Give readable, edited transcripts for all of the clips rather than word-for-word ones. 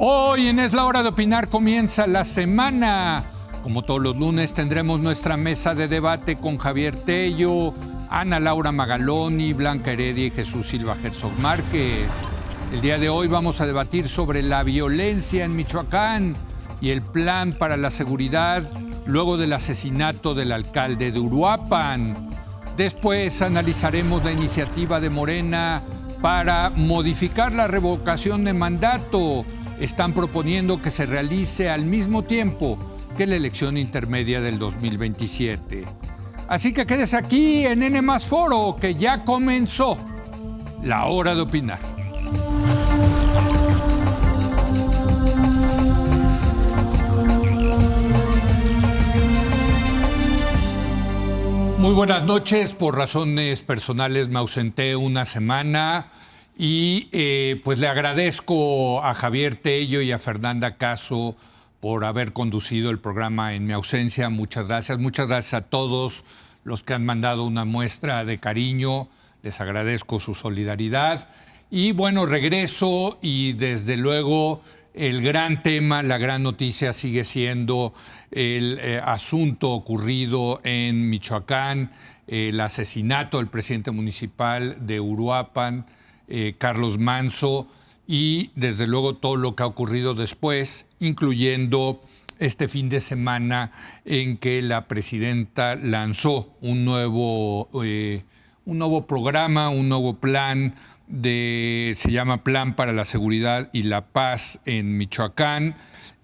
Hoy en Es la Hora de Opinar comienza la semana. Como todos los lunes tendremos nuestra mesa de debate con Javier Tello, Ana Laura Magaloni, Blanca Heredia y Jesús Silva Herzog Márquez. El día de hoy vamos a debatir sobre la violencia en Michoacán y el plan para la seguridad luego del asesinato del alcalde de Uruapan. Después analizaremos la iniciativa de Morena para modificar la revocación de mandato. Están proponiendo que se realice al mismo tiempo que la elección intermedia del 2027. Así que quédese aquí en N+ Foro, que ya comenzó la hora de opinar. Muy buenas noches. Por razones personales me ausenté una semana y pues le agradezco a Javier Tello y a Fernanda Caso por haber conducido el programa en mi ausencia. Muchas gracias. Muchas gracias a todos los que han mandado una muestra de cariño. Les agradezco su solidaridad. Y bueno, regreso y desde luego el gran tema, la gran noticia sigue siendo el asunto ocurrido en Michoacán, el asesinato del presidente municipal de Uruapan, Carlos Manzo, y desde luego todo lo que ha ocurrido después, incluyendo este fin de semana en que la presidenta lanzó un nuevo programa, un nuevo plan se llama Plan para la Seguridad y la Paz en Michoacán.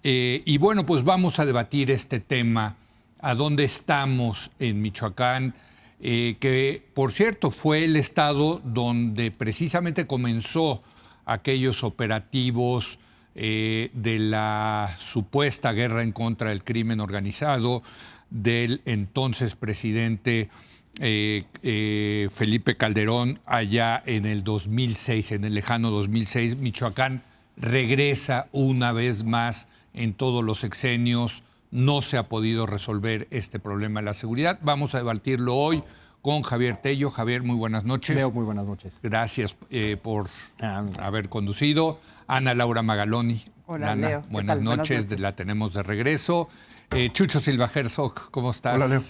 Y bueno, pues vamos a debatir este tema, a dónde estamos en Michoacán, que por cierto fue el estado donde precisamente comenzó aquellos operativos de la supuesta guerra en contra del crimen organizado del entonces presidente Felipe Calderón allá en el 2006, en el lejano 2006. Michoacán regresa una vez más en todos los sexenios. No se ha podido resolver este problema de la seguridad. Vamos a debatirlo hoy con Javier Tello. Javier, muy buenas noches. Leo, muy buenas noches. Gracias por haber conducido. Ana Laura Magaloni. Hola, Ana, Leo. Buenas noches. La tenemos de regreso. Chucho Silva Herzog, ¿cómo estás? Hola, Leo.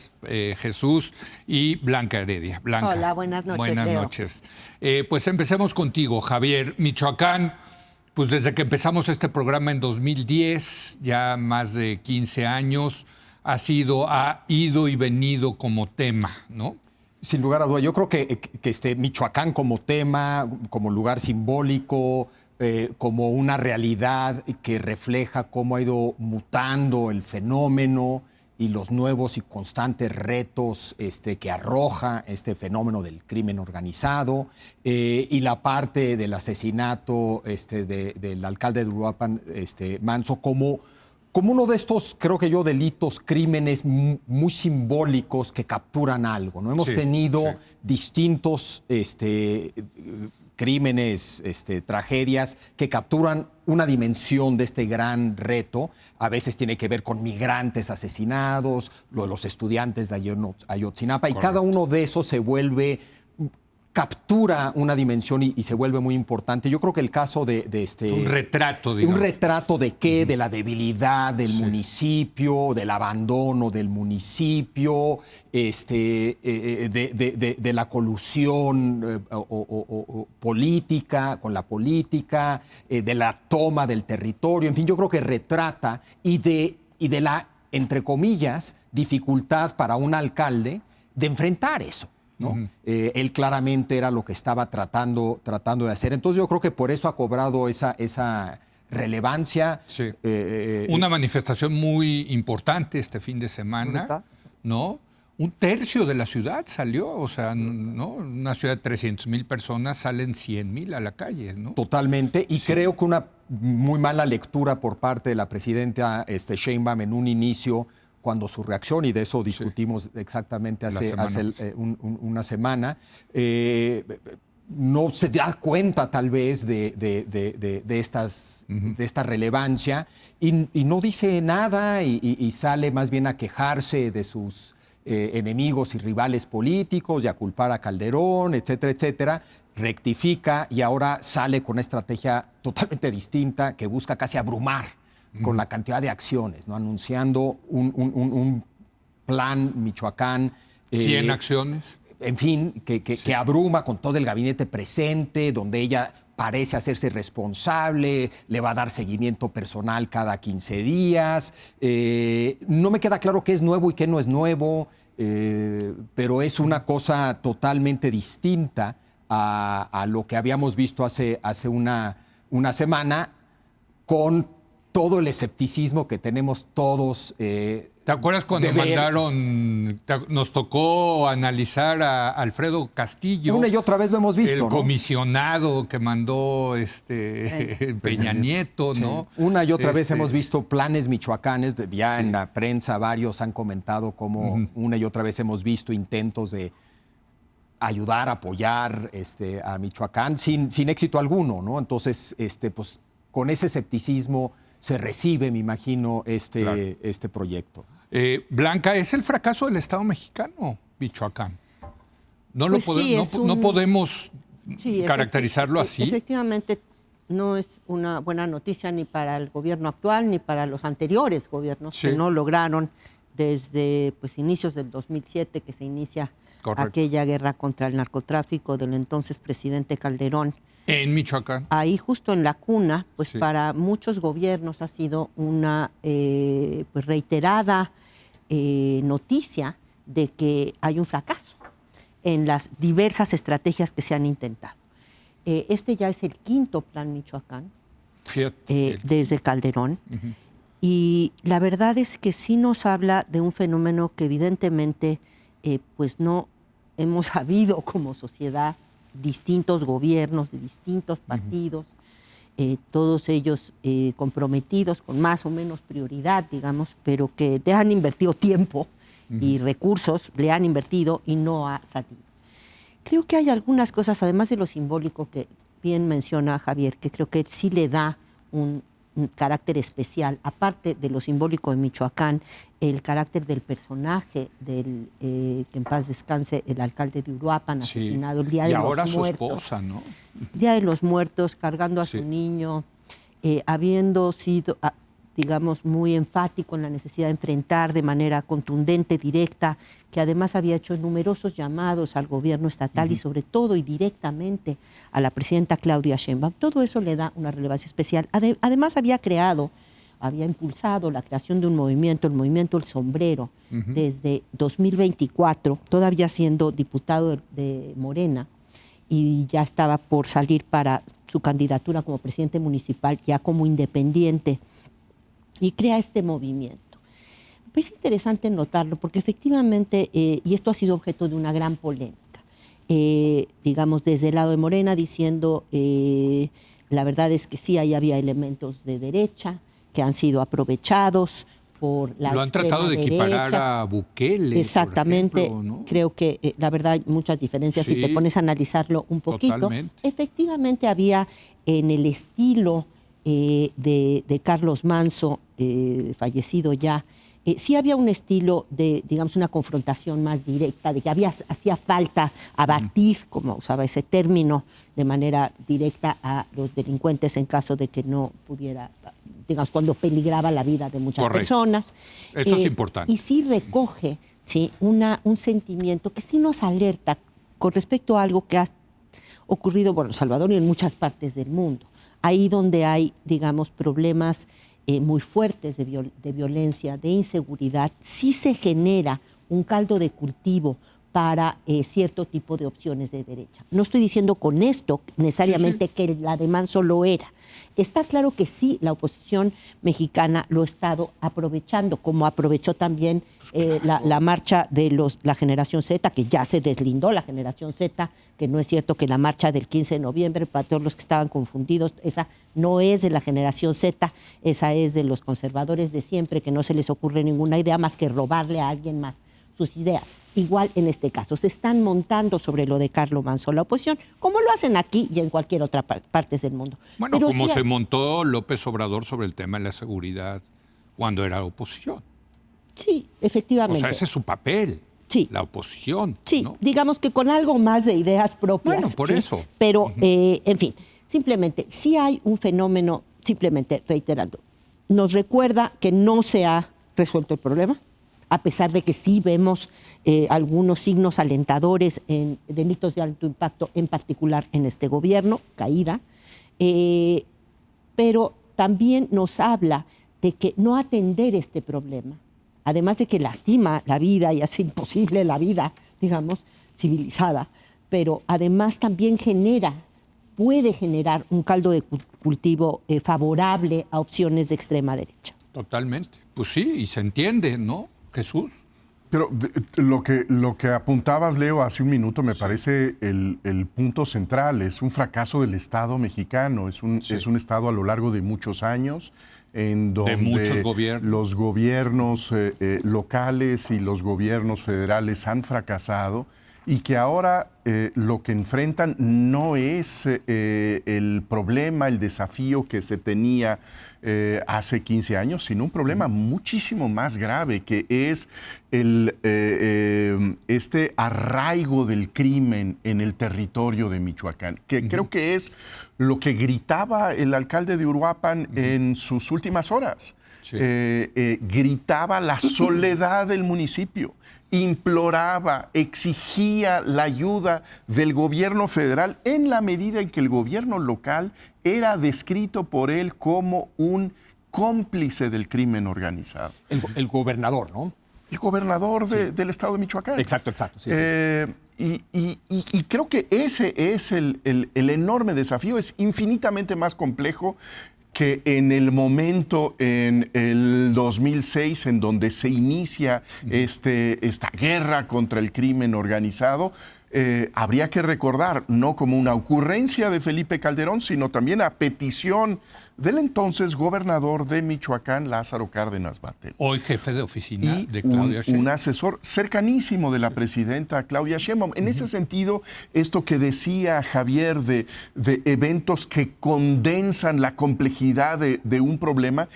Jesús y Blanca Heredia. Blanca. Hola, buenas noches, Buenas Leo. noches. Pues empecemos contigo, Javier. Michoacán, pues desde que empezamos este programa en 2010, ya más de 15 años, ha ido y venido como tema, ¿no? Sin lugar a duda, yo creo que Michoacán como tema, como lugar simbólico, como una realidad que refleja cómo ha ido mutando el fenómeno y los nuevos y constantes retos que arroja este fenómeno del crimen organizado, y la parte del asesinato del alcalde de Uruapan, Manzo, como uno de estos, creo que yo, delitos, crímenes muy simbólicos que capturan algo, ¿no? Hemos tenido distintos crímenes, tragedias que capturan una dimensión de este gran reto. A veces tiene que ver con migrantes asesinados, lo de los estudiantes de Ayotzinapa. Correcto. Y cada uno de esos captura una dimensión y se vuelve muy importante. Yo creo que el caso de un retrato, digamos. ¿Un retrato de qué? De la debilidad del municipio, del abandono del municipio, de la colusión política, con la política, de la toma del territorio. En fin, yo creo que retrata y de la, entre comillas, dificultad para un alcalde de enfrentar eso, ¿no? Él claramente era lo que estaba tratando de hacer. Entonces yo creo que por eso ha cobrado esa relevancia. Sí. Una manifestación muy importante este fin de semana, ¿no? 1/3 de la ciudad salió, o sea, ¿no? Una ciudad de 300,000 personas, salen 100,000 a la calle, ¿no? Totalmente, y creo que una muy mala lectura por parte de la presidenta Sheinbaum en un inicio, cuando su reacción, y de eso discutimos exactamente hace una semana, no se da cuenta tal vez de esta relevancia y no dice nada y sale más bien a quejarse de sus enemigos y rivales políticos y a culpar a Calderón, etcétera, etcétera. rectifica y ahora sale con una estrategia totalmente distinta que busca casi abrumar con la cantidad de acciones, ¿no? Anunciando un plan Michoacán. 100 acciones. En fin, que abruma con todo el gabinete presente, donde ella parece hacerse responsable, le va a dar seguimiento personal cada 15 días. No me queda claro qué es nuevo y qué no es nuevo, pero es una cosa totalmente distinta a lo que habíamos visto hace una semana, con todo el escepticismo que tenemos todos. ¿Te acuerdas cuando nos tocó analizar a Alfredo Castillo? Una y otra vez lo hemos visto, el comisionado que mandó Peña Nieto, sí. ¿no? Una y otra vez hemos visto planes michoacanes, ya en la prensa varios han comentado cómo una y otra vez hemos visto intentos de ayudar, apoyar a Michoacán sin éxito alguno, ¿no? Entonces, pues con ese escepticismo se recibe, me imagino, este proyecto. Blanca, ¿es el fracaso del Estado mexicano, Michoacán? No podemos caracterizarlo así. Efectivamente, no es una buena noticia ni para el gobierno actual ni para los anteriores gobiernos que no lograron desde inicios del 2007, que se inicia aquella guerra contra el narcotráfico del entonces presidente Calderón. En Michoacán. Ahí justo en la cuna, para muchos gobiernos ha sido una reiterada noticia de que hay un fracaso en las diversas estrategias que se han intentado. Este ya es el quinto plan Michoacán desde Calderón. Y la verdad es que sí nos habla de un fenómeno que evidentemente no hemos sabido como sociedad, distintos gobiernos de distintos partidos, todos ellos comprometidos con más o menos prioridad, digamos, pero que le han invertido tiempo y recursos, le han invertido y no ha salido. Creo que hay algunas cosas, además de lo simbólico que bien menciona Javier, que creo que sí le da un carácter especial, aparte de lo simbólico de Michoacán, el carácter del personaje que en paz descanse el alcalde de Uruapan, asesinado el Día de los Muertos. Y ahora su esposa, ¿no? Día de los Muertos, cargando a su niño, habiendo sido, digamos, muy enfático en la necesidad de enfrentar de manera contundente, directa, que además había hecho numerosos llamados al gobierno estatal y sobre todo y directamente a la presidenta Claudia Sheinbaum. Todo eso le da una relevancia especial. Además había impulsado la creación de un movimiento, el movimiento El Sombrero, desde 2024, todavía siendo diputado de Morena, y ya estaba por salir para su candidatura como presidente municipal, ya como independiente, y crea este movimiento. Es interesante notarlo porque efectivamente, y esto ha sido objeto de una gran polémica, digamos desde el lado de Morena diciendo, la verdad es que sí, ahí había elementos de derecha que han sido aprovechados por la Lo han tratado de equiparar a Bukele. Exactamente, por ejemplo, ¿no? Creo que la verdad hay muchas diferencias si te pones a analizarlo un poquito. Totalmente. Efectivamente había en el estilo de Carlos Manso, fallecido ya, sí había un estilo de, digamos, una confrontación más directa, de que hacía falta abatir, como usaba ese término, de manera directa a los delincuentes en caso de que no pudiera, digamos, cuando peligraba la vida de muchas personas. Eso es importante. Y sí recoge un sentimiento que sí nos alerta con respecto a algo que ha ocurrido, bueno, en El Salvador y en muchas partes del mundo. Ahí donde hay, digamos, problemas muy fuertes de violencia, de inseguridad, sí se genera un caldo de cultivo para cierto tipo de opciones de derecha. No estoy diciendo con esto necesariamente que la de Manso lo era. Está claro que sí, la oposición mexicana lo ha estado aprovechando, como aprovechó también la marcha de la generación Z, que ya se deslindó la generación Z, que no es cierto que la marcha del 15 de noviembre, para todos los que estaban confundidos, esa no es de la generación Z, esa es de los conservadores de siempre, que no se les ocurre ninguna idea más que robarle a alguien más sus ideas. Igual en este caso, se están montando sobre lo de Carlos Manso la oposición, como lo hacen aquí y en cualquier otra parte del mundo. Bueno, pero como sí se montó López Obrador sobre el tema de la seguridad cuando era oposición. Sí, efectivamente. O sea, ese es su papel. Sí. la oposición. Sí, ¿no? digamos que con algo más de ideas propias. Bueno, por ¿sí? eso. Pero, en fin, simplemente, sí hay un fenómeno, simplemente reiterando, nos recuerda que no se ha resuelto el problema, a pesar de que sí vemos algunos signos alentadores en delitos de alto impacto, en particular en este gobierno, caída, pero también nos habla de que no atender este problema, además de que lastima la vida y hace imposible la vida, digamos, civilizada, pero además también puede generar un caldo de cultivo favorable a opciones de extrema derecha. Totalmente. Pues sí, y se entiende, ¿no, Jesús? Pero lo que apuntabas, Leo, hace un minuto me parece el punto central. Es un fracaso del Estado mexicano. Es un Estado a lo largo de muchos años en donde muchos gobiernos. los gobiernos locales y los gobiernos federales han fracasado y que ahora lo que enfrentan no es el problema, el desafío que se tenía hace 15 años, sino un problema muchísimo más grave, que es este arraigo del crimen en el territorio de Michoacán, que creo que es lo que gritaba el alcalde de Uruapan en sus últimas horas. Sí. Gritaba la soledad del municipio, imploraba, exigía la ayuda del gobierno federal en la medida en que el gobierno local era descrito por él como un cómplice del crimen organizado. El gobernador, ¿no? El gobernador del estado de Michoacán. Exacto. Sí. Y creo que ese es el enorme desafío. Es infinitamente más complejo que en el momento en el 2006 en donde se inicia esta guerra contra el crimen organizado. Habría que recordar, no como una ocurrencia de Felipe Calderón, sino también a petición del entonces gobernador de Michoacán, Lázaro Cárdenas Batel. Hoy jefe de oficina Y de Claudia Sheinbaum. un asesor cercanísimo de la presidenta Claudia Sheinbaum. En ese sentido, esto que decía Javier de eventos que condensan la complejidad de un problema,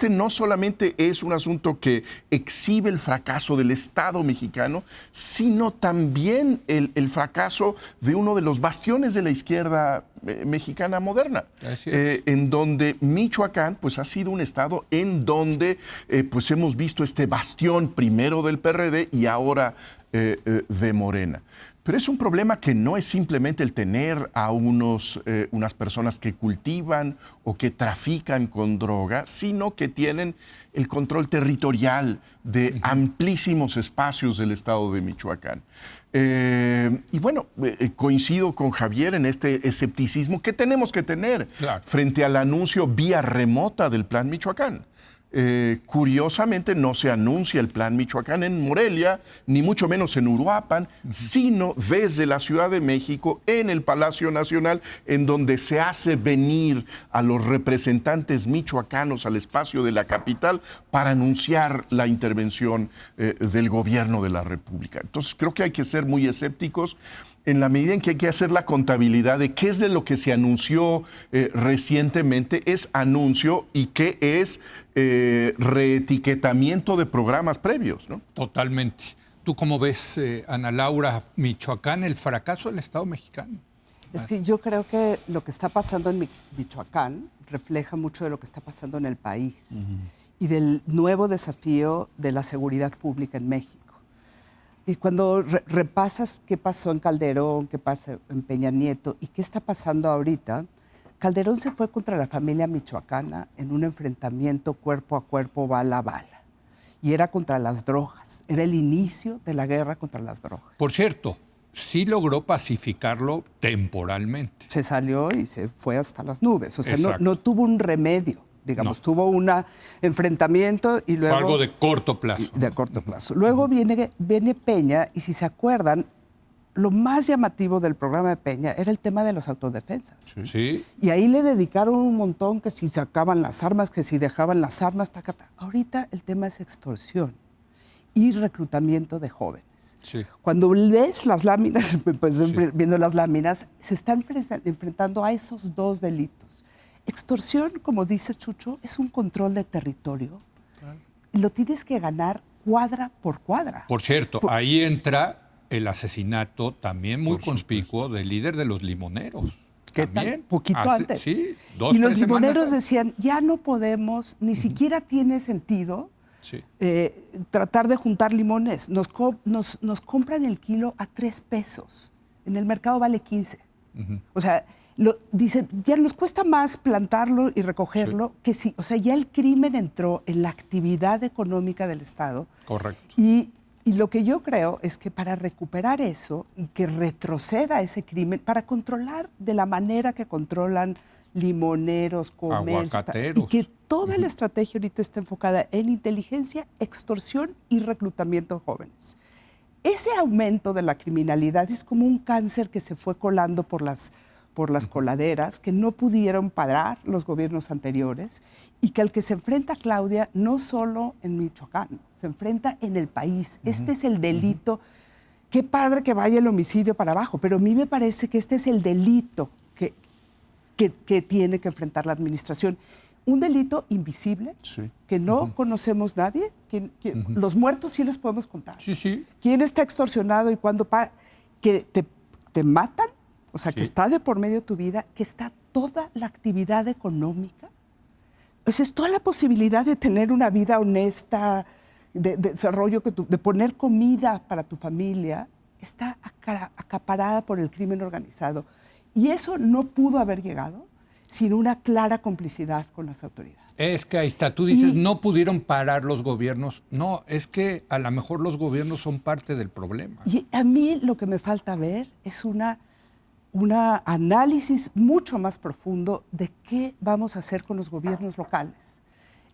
no solamente es un asunto que exhibe el fracaso del Estado mexicano, sino también el fracaso de uno de los bastiones de la izquierda mexicana moderna, en donde Michoacán pues, ha sido un estado en donde pues, hemos visto este bastión primero del PRD y ahora de Morena. Pero es un problema que no es simplemente el tener a unas personas que cultivan o que trafican con droga, sino que tienen el control territorial de amplísimos espacios del estado de Michoacán. Y bueno, coincido con Javier en este escepticismo que tenemos que tener frente al anuncio vía remota del Plan Michoacán. Curiosamente no se anuncia el Plan Michoacán en Morelia, ni mucho menos en Uruapan, sino desde la Ciudad de México, en el Palacio Nacional, en donde se hace venir a los representantes michoacanos al espacio de la capital para anunciar la intervención del gobierno de la República. Entonces creo que hay que ser muy escépticos en la medida en que hay que hacer la contabilidad de qué es de lo que se anunció recientemente, es anuncio y qué es reetiquetamiento de programas previos, ¿no? Totalmente. ¿Tú cómo ves, Ana Laura, Michoacán, el fracaso del Estado mexicano? Es que yo creo que lo que está pasando en Michoacán refleja mucho de lo que está pasando en el país y del nuevo desafío de la seguridad pública en México. Y cuando repasas qué pasó en Calderón, qué pasa en Peña Nieto y qué está pasando ahorita, Calderón se fue contra la familia michoacana en un enfrentamiento cuerpo a cuerpo, bala a bala. Y era contra las drogas. Era el inicio de la guerra contra las drogas. Por cierto, sí logró pacificarlo temporalmente. Se salió y se fue hasta las nubes. O sea, Exacto. no tuvo un remedio. Digamos, tuvo un enfrentamiento y luego... Fue algo de corto plazo. De corto plazo. Luego viene Peña y si se acuerdan, lo más llamativo del programa de Peña era el tema de las autodefensas. Sí. Y ahí le dedicaron un montón, que si sacaban las armas, que si dejaban las armas, Ahorita el tema es extorsión y reclutamiento de jóvenes. Sí. Cuando lees las láminas, pues, viendo las láminas, se están enfrentando a esos dos delitos. Extorsión, como dice Chucho, es un control de territorio. Y lo tienes que ganar cuadra por cuadra. Por cierto, ahí entra el asesinato también muy conspicuo del líder de los limoneros. ¿Qué tal? También. Poquito antes. Sí, y los 2-3 limoneros semanas. decían, ya no podemos, ni siquiera tiene sentido Sí. tratar de juntar limones. Nos compran el kilo a 3 pesos. En el mercado vale 15. O sea, dicen, ya nos cuesta más plantarlo y recogerlo que sí. O sea, ya el crimen entró en la actividad económica del Estado. Correcto. Y lo que yo creo es que para recuperar eso y que retroceda ese crimen, para controlar de la manera que controlan limoneros, comercios, Aguacateros. y que toda la estrategia ahorita está enfocada en inteligencia, extorsión y reclutamiento de jóvenes. Ese aumento de la criminalidad es como un cáncer que se fue colando por las coladeras, que no pudieron parar los gobiernos anteriores y que al que se enfrenta Claudia no solo en Michoacán, se enfrenta en el país. Este es el delito. Qué padre que vaya el homicidio para abajo, pero a mí me parece que este es el delito que tiene que enfrentar la administración. Un delito invisible, que no conocemos nadie, los muertos sí los podemos contar. Sí, sí. ¿Quién está extorsionado y cuándo que te matan? O sea, que está de por medio tu vida, que está toda la actividad económica. O sea, es toda la posibilidad de tener una vida honesta, de desarrollo, de poner comida para tu familia, está acaparada por el crimen organizado. Y eso no pudo haber llegado sin una clara complicidad con las autoridades. Es que ahí está, tú dices, no pudieron parar los gobiernos. No, es que a lo mejor los gobiernos son parte del problema. Y a mí lo que me falta ver es un análisis mucho más profundo de qué vamos a hacer con los gobiernos locales.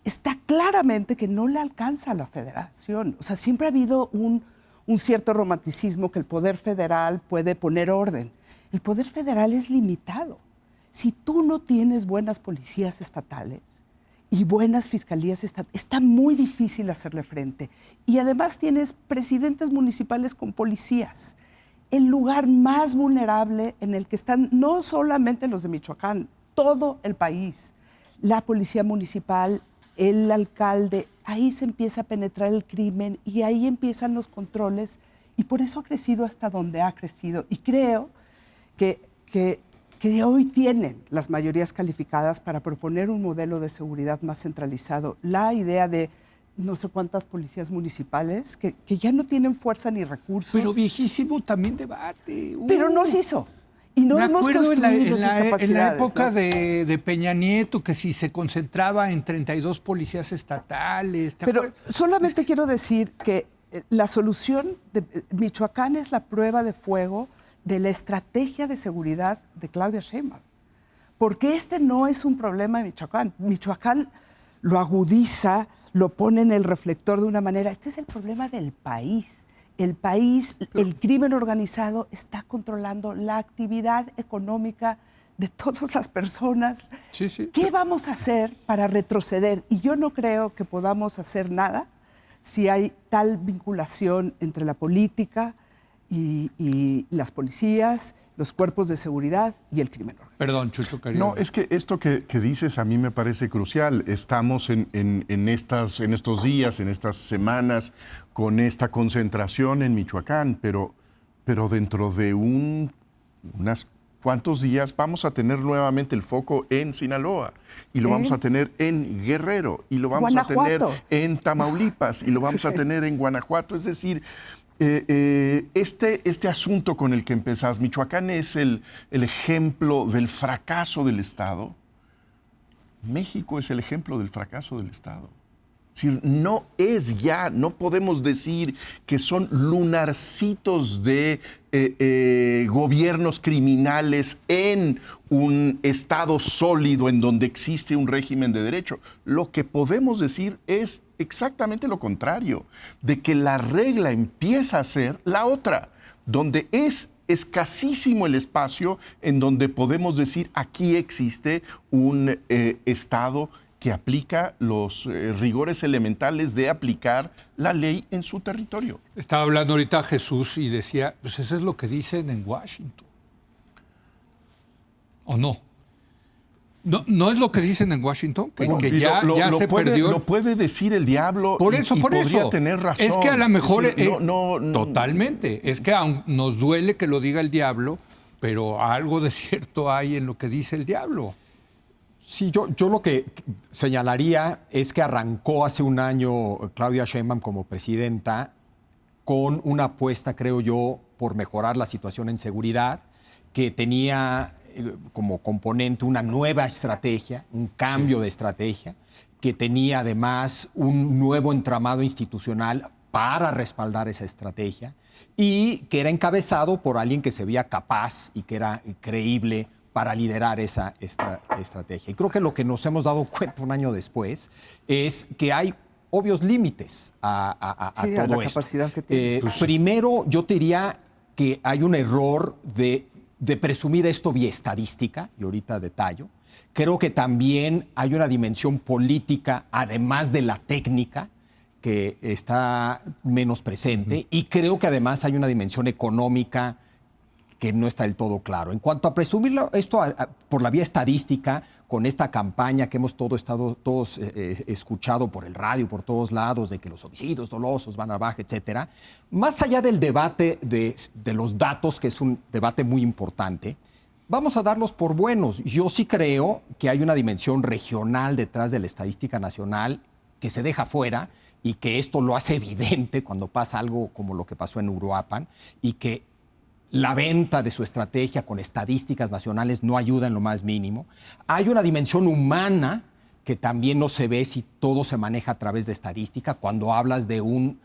Está claramente que no le alcanza a la federación. O sea, siempre ha habido un cierto romanticismo que el poder federal puede poner orden. El poder federal es limitado. Si tú no tienes buenas policías estatales y buenas fiscalías estatales, está muy difícil hacerle frente. Y además tienes presidentes municipales con policías. El lugar más vulnerable en el que están no solamente los de Michoacán, todo el país. La policía municipal, el alcalde, ahí se empieza a penetrar el crimen y ahí empiezan los controles y por eso ha crecido hasta donde ha crecido. Y creo que hoy tienen las mayorías calificadas para proponer un modelo de seguridad más centralizado. La idea de no sé cuántas policías municipales que ya no tienen fuerza ni recursos. Pero viejísimo también debate. Pero no se hizo. Y no Me hemos acuerdo construido sus capacidades. en la época ¿no? de Peña Nieto, que si se concentraba en 32 policías estatales. Pero solamente quiero decir que la solución de Michoacán es la prueba de fuego de la estrategia de seguridad de Claudia Sheinbaum. Porque este no es un problema de Michoacán. Michoacán lo agudiza, lo pone en el reflector de una manera. Este es el problema del país. El país, el crimen organizado está controlando la actividad económica de todas las personas. Sí, sí. ¿Qué vamos a hacer para retroceder? Y yo no creo que podamos hacer nada si hay tal vinculación entre la política y las policías, los cuerpos de seguridad y el crimen organizado. Perdón, Chucho Carrillo. No, es que esto que dices a mí me parece crucial. Estamos en estos días, en estas semanas, con esta concentración en Michoacán, pero dentro de unas cuantos días vamos a tener nuevamente el foco en Sinaloa, y lo vamos a tener en Guerrero, y lo vamos a tener en Tamaulipas, y lo vamos a tener en Guanajuato. Es decir, este asunto con el que empezás, Michoacán es el ejemplo del fracaso del Estado. México es el ejemplo del fracaso del Estado. Es decir, no podemos decir que son lunarcitos de gobiernos criminales en un Estado sólido en donde existe un régimen de derecho. Lo que podemos decir es exactamente lo contrario, de que la regla empieza a ser la otra, donde es escasísimo el espacio en donde podemos decir aquí existe un Estado que aplica los rigores elementales de aplicar la ley en su territorio. Estaba hablando ahorita Jesús y decía, pues eso es lo que dicen en Washington. ¿O no? No es lo que dicen en Washington, que Y ya se perdió. Lo puede decir el diablo Por y eso. podría tener razón. Es que a lo mejor... Es decir, totalmente. Es que aun nos duele que lo diga el diablo, pero algo de cierto hay en lo que dice el diablo. Sí, yo lo que señalaría es que arrancó hace un año Claudia Sheinbaum como presidenta con una apuesta, creo yo, por mejorar la situación en seguridad, que tenía como componente una nueva estrategia, un cambio de estrategia, que tenía además un nuevo entramado institucional para respaldar esa estrategia y que era encabezado por alguien que se veía capaz y que era creíble para liderar esa estrategia. Y creo que lo que nos hemos dado cuenta un año después es que hay obvios límites a Sí, todo a la esto. capacidad que tiene. Primero, yo te diría que hay un error de presumir esto vía estadística, y ahorita detallo. Creo que también hay una dimensión política, además de la técnica, que está menos presente, y creo que además hay una dimensión económica que no está del todo claro. En cuanto a presumirlo esto por la vía estadística, con esta campaña que hemos todos escuchado por el radio, por todos lados, de que los homicidios dolosos van a baja, etcétera, más allá del debate de los datos, que es un debate muy importante, vamos a darlos por buenos. Yo sí creo que hay una dimensión regional detrás de la estadística nacional que se deja fuera y que esto lo hace evidente cuando pasa algo como lo que pasó en Uruapan y que la venta de su estrategia con estadísticas nacionales no ayuda en lo más mínimo. Hay una dimensión humana que también no se ve si todo se maneja a través de estadística. Cuando hablas de un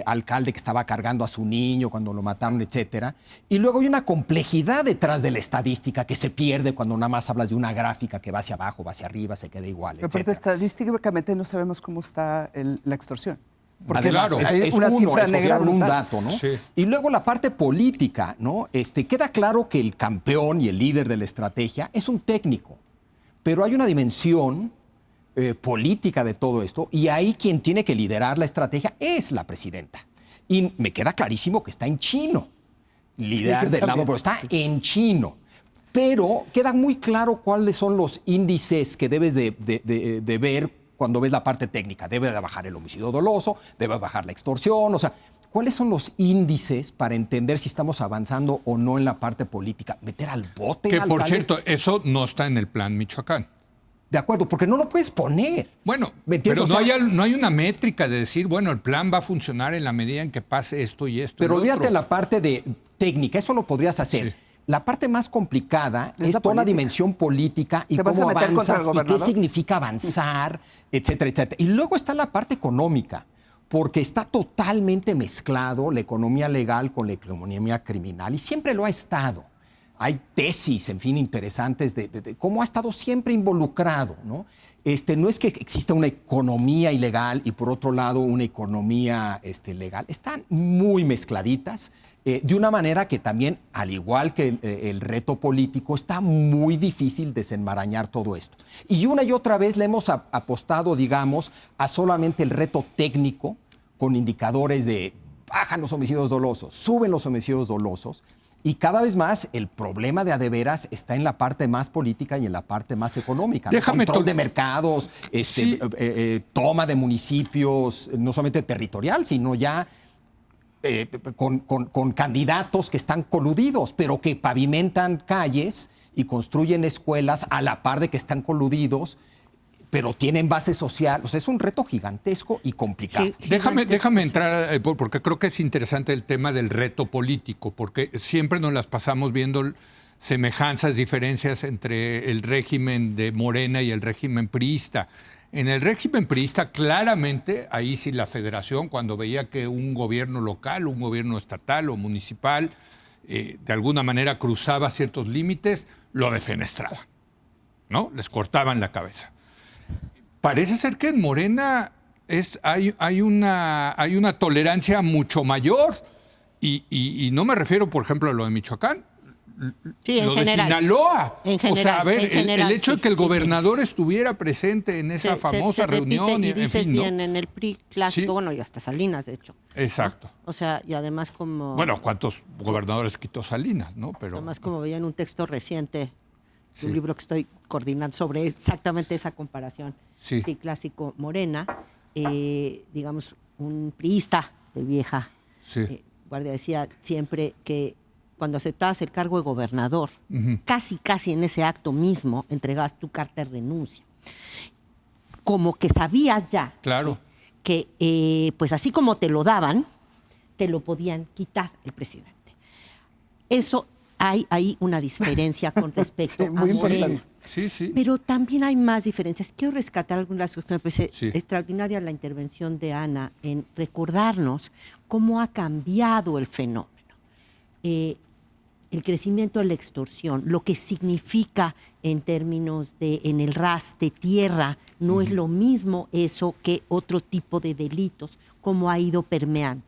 alcalde que estaba cargando a su niño cuando lo mataron, etcétera. Y luego hay una complejidad detrás de la estadística que se pierde cuando nada más hablas de una gráfica que va hacia abajo, va hacia arriba, se queda igual, Pero aparte, etcétera. estadísticamente no sabemos cómo está la extorsión. Porque Claro, es una cifra negra un brutal. dato, ¿no? Sí. Y luego la parte política, ¿no? Queda claro que el campeón y el líder de la estrategia es un técnico, pero hay una dimensión política de todo esto y ahí quien tiene que liderar la estrategia es la presidenta. Y me queda clarísimo que está en chino, liderar del lado, pero está en chino. Pero queda muy claro cuáles son los índices que debes de ver cuando ves la parte técnica. Debe de bajar el homicidio doloso, debe bajar la extorsión, o sea, ¿cuáles son los índices para entender si estamos avanzando o no en la parte política? ¿Meter al bote Que por alcaldes? cierto, eso no está en el plan Michoacán. De acuerdo, porque no lo puedes poner. Bueno, ¿Me pero entiendes? O sea, no hay una métrica de decir, bueno, el plan va a funcionar en la medida en que pase esto y esto. Pero y lo olvídate otro. la parte de técnica, eso lo podrías hacer. Sí. La parte más complicada Es es la toda la política. dimensión política y ¿Te vas cómo a meter contra el avanzas y qué gobernador? significa avanzar, etcétera, etcétera. Y luego está la parte económica, porque está totalmente mezclado la economía legal con la economía criminal y siempre lo ha estado. Hay tesis, en fin, interesantes de cómo ha estado siempre involucrado, ¿no? No es que exista una economía ilegal y por otro lado una economía legal. Están muy mezcladitas de una manera que también, al igual que el reto político, está muy difícil desenmarañar todo esto. Y una y otra vez le hemos apostado, digamos, a solamente el reto técnico con indicadores de bajan los homicidios dolosos, suben los homicidios dolosos. Y cada vez más el problema de adeveras está en la parte más política y en la parte más económica. Déjame Control de mercados, Sí. toma de municipios, no solamente territorial, sino ya con candidatos que están coludidos, pero que pavimentan calles y construyen escuelas a la par de que están coludidos, pero tienen base social. O sea, es un reto gigantesco y complicado. Sí. Déjame entrar, porque creo que es interesante el tema del reto político, porque siempre nos las pasamos viendo semejanzas, diferencias entre el régimen de Morena y el régimen priista. En el régimen priista, claramente, ahí sí la federación, cuando veía que un gobierno local, un gobierno estatal o municipal, de alguna manera cruzaba ciertos límites, lo defenestraban, ¿no? Les cortaban la cabeza. Parece ser que en Morena hay una tolerancia mucho mayor y no me refiero, por ejemplo, a lo de Michoacán, Sí, en lo general. de Sinaloa. En O sea, general, a ver, en general, el hecho sí, de que el sí, sí. gobernador estuviera presente en esa famosa reunión. repite, y en dices fin, ¿no? bien, en el PRI clásico, Sí. bueno, y hasta Salinas, de hecho. Exacto. O sea, y además como... Bueno, ¿cuántos gobernadores quitó Salinas, no? Pero Además, como veía en un texto reciente de un libro que estoy coordinando sobre exactamente esa comparación. Sí. PRI clásico Morena, digamos, un priista de vieja Sí. guardia decía siempre que cuando aceptabas el cargo de gobernador, casi en ese acto mismo entregabas tu carta de renuncia. Como que sabías ya Claro. que pues así como te lo daban, te lo podían quitar el presidente. Eso hay ahí una diferencia con respecto Sí, muy a Morena. importante. Sí, sí. Pero también hay más diferencias. Quiero rescatar algunas cosas que me parece Sí. extraordinaria la intervención de Ana en recordarnos cómo ha cambiado el fenómeno. El crecimiento de la extorsión, lo que significa en términos de en el ras de tierra, no es lo mismo eso que otro tipo de delitos, cómo ha ido permeando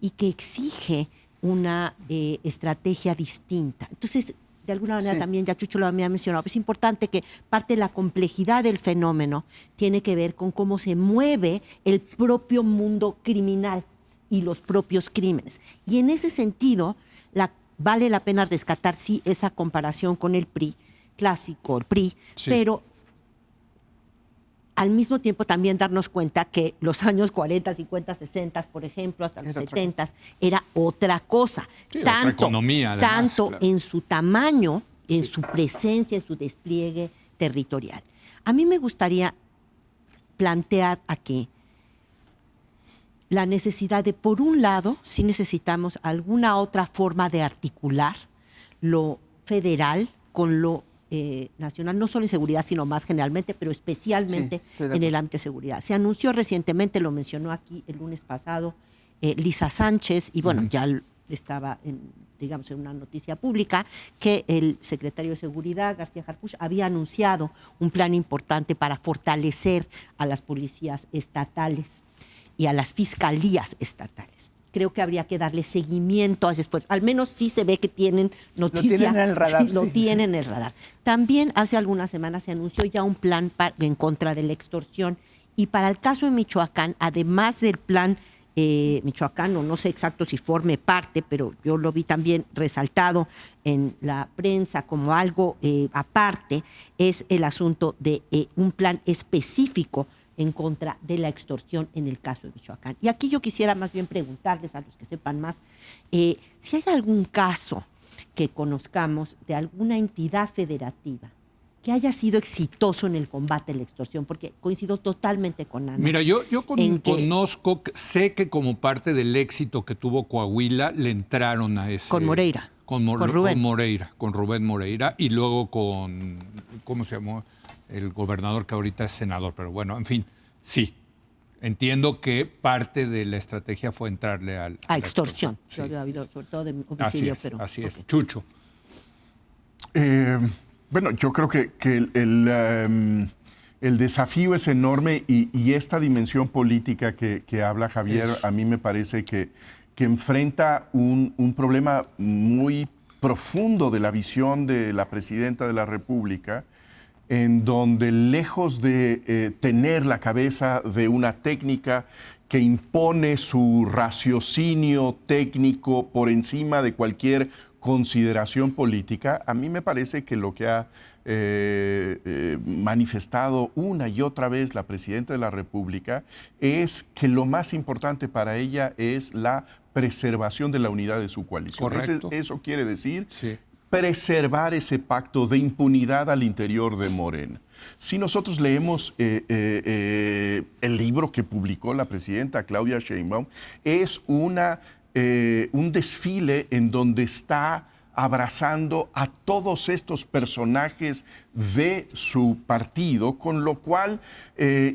y que exige una estrategia distinta. Entonces, de alguna manera también, ya Chucho lo había mencionado, es importante que parte de la complejidad del fenómeno tiene que ver con cómo se mueve el propio mundo criminal y los propios crímenes. Y en ese sentido, vale la pena rescatar, sí, esa comparación con el PRI clásico, el PRI, Sí. pero al mismo tiempo también darnos cuenta que los años 40, 50, 60, por ejemplo, hasta los Era otra 70, era otra cosa. Sí, otra economía, además, tanto claro. en su tamaño, en su presencia, en su despliegue territorial. A mí me gustaría plantear aquí la necesidad de, por un lado, sí necesitamos alguna otra forma de articular lo federal con lo nacional, no solo en seguridad, sino más generalmente, pero especialmente Sí, estoy de en el acuerdo. ámbito de seguridad. Se anunció recientemente, lo mencionó aquí el lunes pasado, Lisa Sánchez, y bueno, ya estaba digamos, en una noticia pública, que el secretario de Seguridad, García Harfuch, había anunciado un plan importante para fortalecer a las policías estatales y a las fiscalías estatales. Creo que habría que darle seguimiento a ese esfuerzo. Al menos sí se ve que tienen noticia. tienen en el radar, Sí, lo sí, tienen en el radar. También hace algunas semanas se anunció ya un plan en contra de la extorsión. Y para el caso de Michoacán, además del plan michoacano, no sé exacto si forme parte, pero yo lo vi también resaltado en la prensa como algo aparte, es el asunto de un plan específico en contra de la extorsión en el caso de Michoacán. Y aquí yo quisiera más bien preguntarles a los que sepan más, si hay algún caso que conozcamos de alguna entidad federativa que haya sido exitoso en el combate a la extorsión, porque coincido totalmente con Ana. Mira, yo en que- conozco, sé que como parte del éxito que tuvo Coahuila, le entraron a ese... Con Moreira. Con Rubén. Con Moreira, con Rubén Moreira, y luego con, ¿cómo se llamó? El gobernador que ahorita es senador, pero bueno, en fin, sí. Entiendo que parte de la estrategia fue entrarle a la extorsión. Sí. Ha habido sobre todo de Así homicidio, es, pero así es. ok. Chucho. Bueno, yo creo que el desafío es enorme y esta dimensión política que habla Javier, a mí me parece que enfrenta un problema muy profundo de la visión de la presidenta de la República, en donde lejos de tener la cabeza de una técnica que impone su raciocinio técnico por encima de cualquier consideración política, a mí me parece que lo que ha manifestado una y otra vez la presidenta de la República es que lo más importante para ella es la preservación de la unidad de su coalición. Correcto. Eso quiere decir Sí. preservar ese pacto de impunidad al interior de Morena. Si nosotros leemos el libro que publicó la presidenta Claudia Sheinbaum, es un desfile en donde está abrazando a todos estos personajes de su partido, con lo cual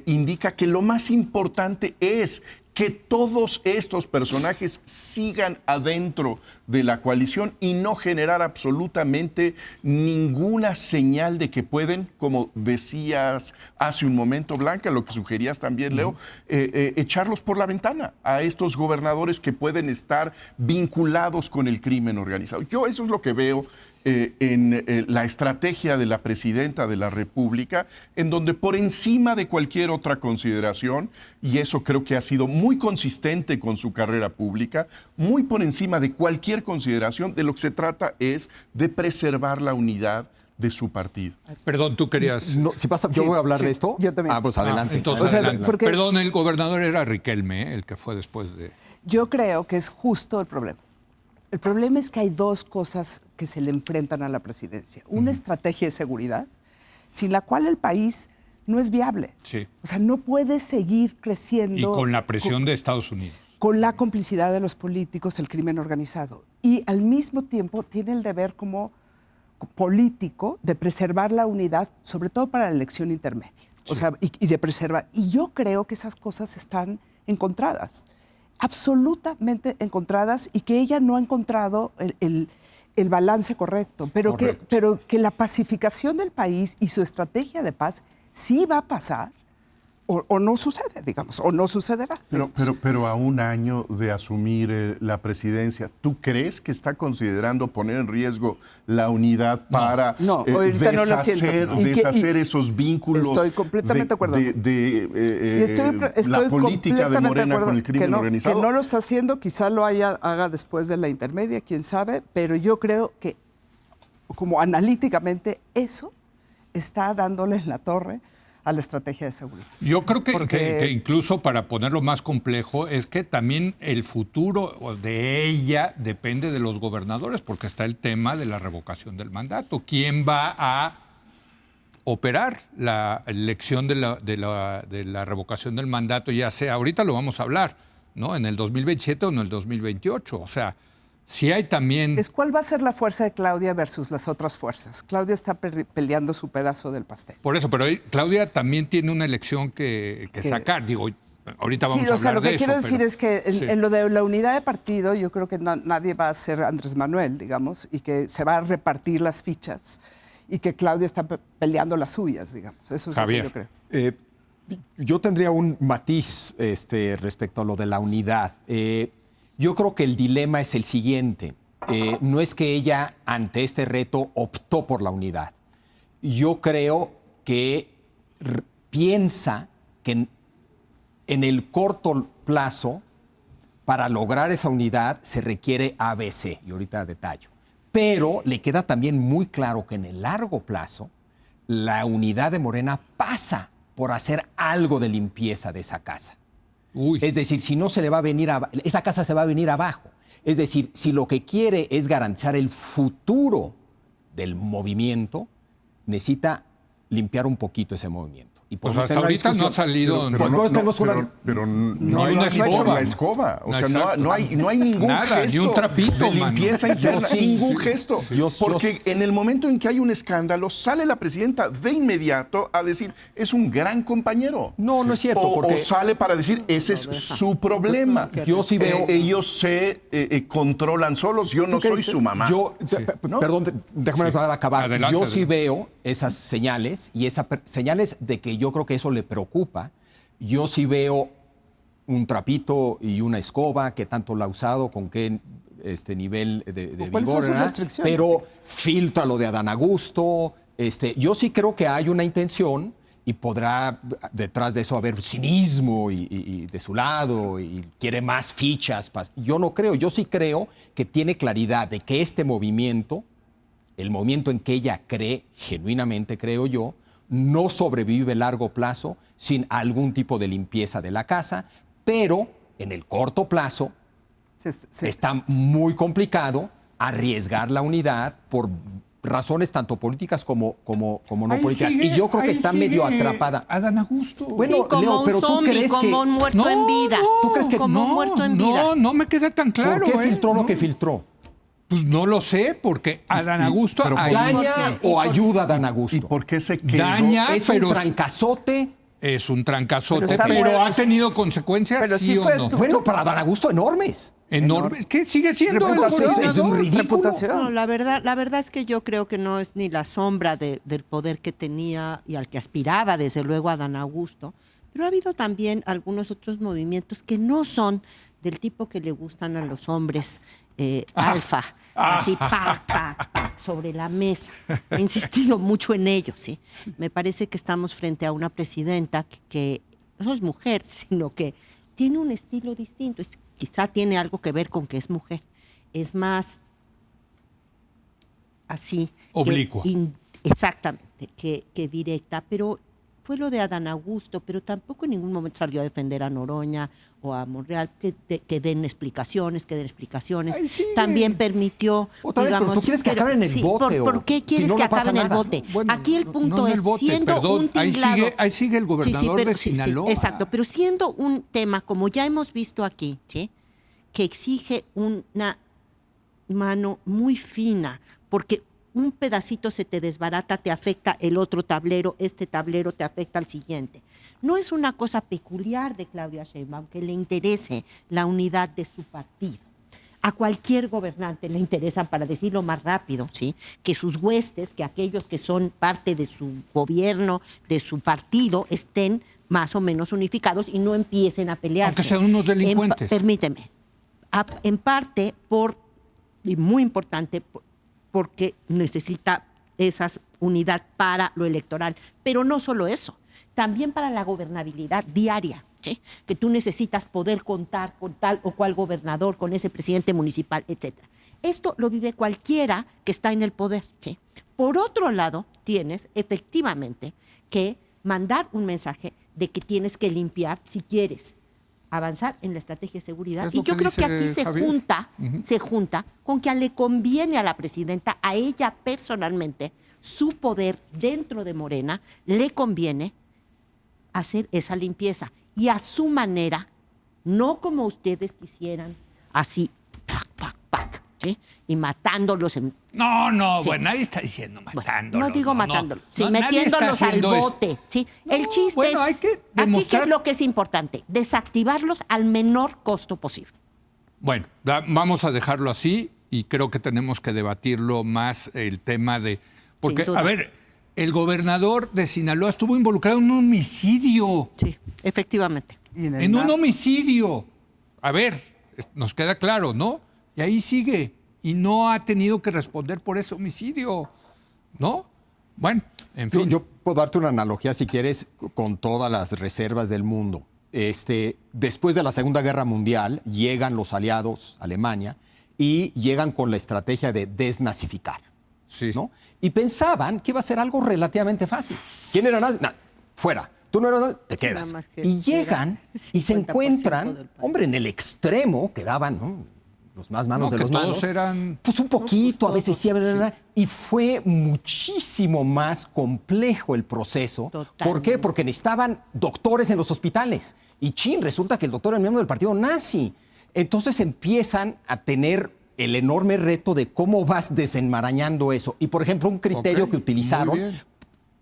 indica que lo más importante es que todos estos personajes sigan adentro de la coalición y no generar absolutamente ninguna señal de que pueden, como decías hace un momento, Blanca, lo que sugerías también, Leo, echarlos por la ventana a estos gobernadores que pueden estar vinculados con el crimen organizado. Yo eso es lo que veo en la estrategia de la presidenta de la República, en donde por encima de cualquier otra consideración, y eso creo que ha sido muy consistente con su carrera pública, muy por encima de cualquier consideración, de lo que se trata es de preservar la unidad de su partido. Perdón, tú querías... No, si pasa, yo voy a hablar sí, de esto. yo también. Pues adelante. Entonces, O sea, adelante. porque- Perdón, el gobernador era Riquelme, el que fue después de... Yo creo que es justo el problema. El problema es que hay dos cosas que se le enfrentan a la presidencia. Una estrategia de seguridad, sin la cual el país no es viable. Sí. O sea, no puede seguir creciendo. Y con la presión de Estados Unidos. Con la complicidad de los políticos, el crimen organizado. Y al mismo tiempo tiene el deber como político de preservar la unidad, sobre todo para la elección intermedia. O sea, y de preservar. Y yo creo que esas cosas están encontradas, absolutamente encontradas, y que ella no ha encontrado el balance correcto. Pero que la pacificación del país y su estrategia de paz sí va a pasar. O no sucede, digamos, o no sucederá. Pero a un año de asumir la presidencia, ¿tú crees que está considerando poner en riesgo la unidad para No, ahorita no la siento. deshacer esos vínculos? Estoy completamente de acuerdo. De la política de Morena con el crimen organizado. Que no lo está haciendo, quizá lo haga después de la intermedia, quién sabe, pero yo creo que como analíticamente eso está dándole en la torre a la estrategia de seguridad. Yo creo que incluso para ponerlo más complejo es que también el futuro de ella depende de los gobernadores, porque está el tema de la revocación del mandato. ¿Quién va a operar la elección de la revocación del mandato? Ya sea, ahorita lo vamos a hablar, ¿no? En el 2027 o en el 2028. O sea, si hay también... ¿Cuál va a ser la fuerza de Claudia versus las otras fuerzas? Claudia está peleando su pedazo del pastel. Por eso, pero Claudia también tiene una elección que sacar. Digo, ahorita vamos a hablar de eso. Lo que quiero decir es que sí. en lo de la unidad de partido, yo creo que nadie va a ser Andrés Manuel, digamos, y que se va a repartir las fichas y que Claudia está peleando las suyas, digamos. Eso es Javier. lo que yo creo. Yo tendría un matiz respecto a lo de la unidad. Yo creo que el dilema es el siguiente. No es que ella ante este reto optó por la unidad. Yo creo que piensa que en el corto plazo, para lograr esa unidad, se requiere ABC, y ahorita detallo. Pero le queda también muy claro que en el largo plazo, la unidad de Morena pasa por hacer algo de limpieza de esa casa. Uy. Es decir, si no se le va a venir esa casa se va a venir abajo. Es decir, si lo que quiere es garantizar el futuro del movimiento, necesita limpiar un poquito ese movimiento. Y Pues hasta ahorita no ha salido... Pero no hay una la escoba. escoba. O sea, Exacto. no hay ningún Nada, gesto ni un trapito, de limpieza mano. interna, ningún gesto. Yo- Porque en el momento en que hay un escándalo, sale la presidenta de inmediato a decir, es un gran compañero. No es cierto. O sale para decir, ese es su problema. Yo sí veo... Ellos se controlan solos, yo no ¿Tú qué soy dices? su mamá. Perdón, déjame acabar. Adelante, Yo sí adelante. veo esas señales y esas señales de que yo creo que eso le preocupa. Yo sí veo un trapito y una escoba, que tanto la ha usado, con qué nivel de ¿Cuáles son vigor, sus ¿verdad? restricciones? Pero filtra lo de Adán Augusto. Yo sí creo que hay una intención y podrá detrás de eso haber cinismo y de su lado y quiere más fichas. Yo no creo, yo sí creo que tiene claridad de que este movimiento, el movimiento en que ella cree, genuinamente creo yo, no sobrevive a largo plazo sin algún tipo de limpieza de la casa, pero en el corto plazo está muy complicado arriesgar la unidad por razones tanto políticas como no políticas. Y yo creo que está medio atrapada. Adán Augusto. Bueno, Sí, como Leo, un pero tú zombie, crees como que... un muerto en vida. ¿Tú crees que como un muerto en vida? No me queda tan claro. ¿Por qué filtró lo No. que filtró? Pues no lo sé, porque Adán Augusto... pero ahí ¿Daña sí. o ayuda a Dan ¿Y Augusto? por qué se quedó? Daña, Es pero un trancazote. es un trancazote, Pero está pero bueno, ha tenido consecuencias, pero sí sí o fue no. Bueno, para Dan Augusto enormes. Enorme. ¿Qué sigue siendo el Reputación. gobernador? Es un ridículo. Reputación. No, la verdad es que yo creo que no es ni la sombra del poder que tenía y al que aspiraba, desde luego, Adán Augusto. Pero ha habido también algunos otros movimientos que no son del tipo que le gustan a los hombres alfa, así sobre la mesa. He insistido mucho en ello, ¿sí? Me parece que estamos frente a una presidenta que no es mujer, sino que tiene un estilo distinto. Quizá tiene algo que ver con que es mujer. Es más así. Oblicua. exactamente, que directa, pero fue lo de Adán Augusto, pero tampoco en ningún momento salió a defender a Noroña o a Monreal, que den explicaciones. Ay, sí. También permitió, Otra vez, pero tú quieres que acaben en el bote, ¿Por qué si quieres no, que no pasa acaben en el nada, bote? ¿no? Bueno, Aquí el punto no en el es, bote, siendo perdón, un tinglado... ahí sigue el gobernador de Sinaloa. exacto, pero siendo un tema, como ya hemos visto aquí, ¿sí?, que exige una mano muy fina, porque un pedacito se te desbarata, te afecta el otro tablero, este tablero te afecta al siguiente. No es una cosa peculiar de Claudia Sheinbaum que le interese la unidad de su partido. A cualquier gobernante le interesan, para decirlo más rápido, ¿sí?, que sus huestes, que aquellos que son parte de su gobierno, de su partido, estén más o menos unificados y no empiecen a pelearse. Aunque sean unos delincuentes. Permíteme. En parte y muy importante, porque necesita esa unidad para lo electoral. Pero no solo eso, también para la gobernabilidad diaria, ¿sí?, que tú necesitas poder contar con tal o cual gobernador, con ese presidente municipal, etc. Esto lo vive cualquiera que está en el poder, ¿sí? Por otro lado, tienes efectivamente que mandar un mensaje de que tienes que limpiar si quieres avanzar en la estrategia de seguridad. Es lo Y yo que creo que dice aquí Javier. se junta con que le conviene a la presidenta, a ella personalmente, su poder dentro de Morena, le conviene hacer esa limpieza. Y a su manera, no como ustedes quisieran, así, pac, pac, pac, ¿sí?, y matándolos en... No, Sí. bueno, nadie está diciendo matándolos. No digo matándolos, sí, nadie está metiéndolos al haciendo eso. bote. ¿Sí? No, El chiste bueno, es, hay que aquí qué demostrar- es lo que es importante, desactivarlos al menor costo posible. Bueno, vamos a dejarlo así y creo que tenemos que debatirlo más el tema de... Porque, Sin duda. a ver, el gobernador de Sinaloa estuvo involucrado en un homicidio. Sí, efectivamente. Y en el En un narco. homicidio. A ver, nos queda claro, ¿no? Y ahí sigue. Y no ha tenido que responder por ese homicidio, ¿no? Bueno, en fin. Yo puedo darte una analogía, si quieres, con todas las reservas del mundo. Después de la Segunda Guerra Mundial, llegan los aliados, Alemania, y llegan con la estrategia de desnazificar. Sí. ¿No? Y pensaban que iba a ser algo relativamente fácil. ¿Quién era nazi? Fuera. Tú no eras nazi, te quedas. nada más que Y llegan era y se 50% encuentran, del país. hombre, en el extremo quedaban, ¿no?, los más manos No, de que los todos malos. eran- Pues un poquito, a veces sí, todos, y fue muchísimo más complejo el proceso. ¿Por qué? Totalmente. Porque necesitaban doctores en los hospitales. Y resulta que el doctor era miembro del partido nazi. Entonces empiezan a tener el enorme reto de cómo vas desenmarañando eso. Y, por ejemplo, un criterio Ok, que utilizaron, muy bien.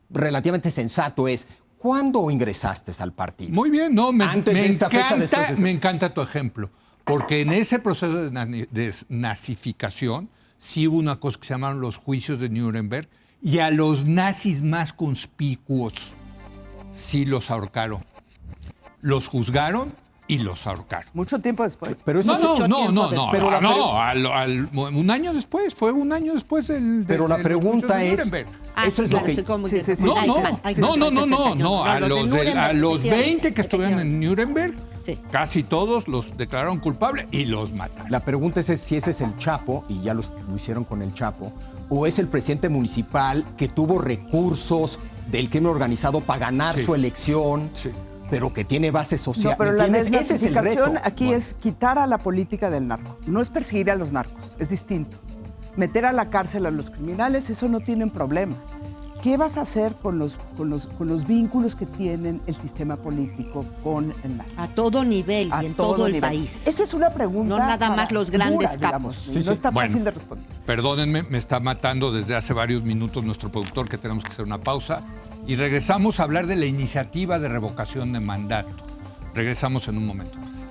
relativamente sensato, es ¿cuándo ingresaste al partido? Muy bien, no, Antes de esta fecha, después de esa. me encanta tu ejemplo, porque en ese proceso de desnazificación sí hubo una cosa que se llamaron los juicios de Nuremberg y a los nazis más conspicuos sí los ahorcaron. Los juzgaron y los ahorcaron. Mucho tiempo después. Pero eso No, es- no, no, no, no, Pero la un año después, fue un año después del Pero la de los juicios pregunta de es, Nuremberg. eso es lo que... Sí, sí, sí. No, Ahí no, está, ahí está. no, a los 20 que estuvieron en Nuremberg, Sí. casi todos los declararon culpables y los mataron. La pregunta es si ese es el Chapo, y ya lo hicieron con el Chapo, o es el presidente municipal que tuvo recursos del crimen organizado para ganar Sí. su elección, Sí. pero que tiene base social. No, pero ¿Me la entiendes? Ese es el desnazificación reto. aquí Bueno. es quitar a la política del narco. No es perseguir a los narcos, es distinto. Meter a la cárcel a los criminales, eso no tienen problema. ¿Qué vas a hacer con los vínculos que tienen el sistema político con el narco? A todo nivel A y en todo el nivel. país. Esa es una pregunta. No nada más los grandes dura, capos. digamos, y no está Bueno, fácil de responder. Perdónenme, me está matando desde hace varios minutos nuestro productor que tenemos que hacer una pausa y regresamos a hablar de la iniciativa de revocación de mandato. Regresamos en un momento más.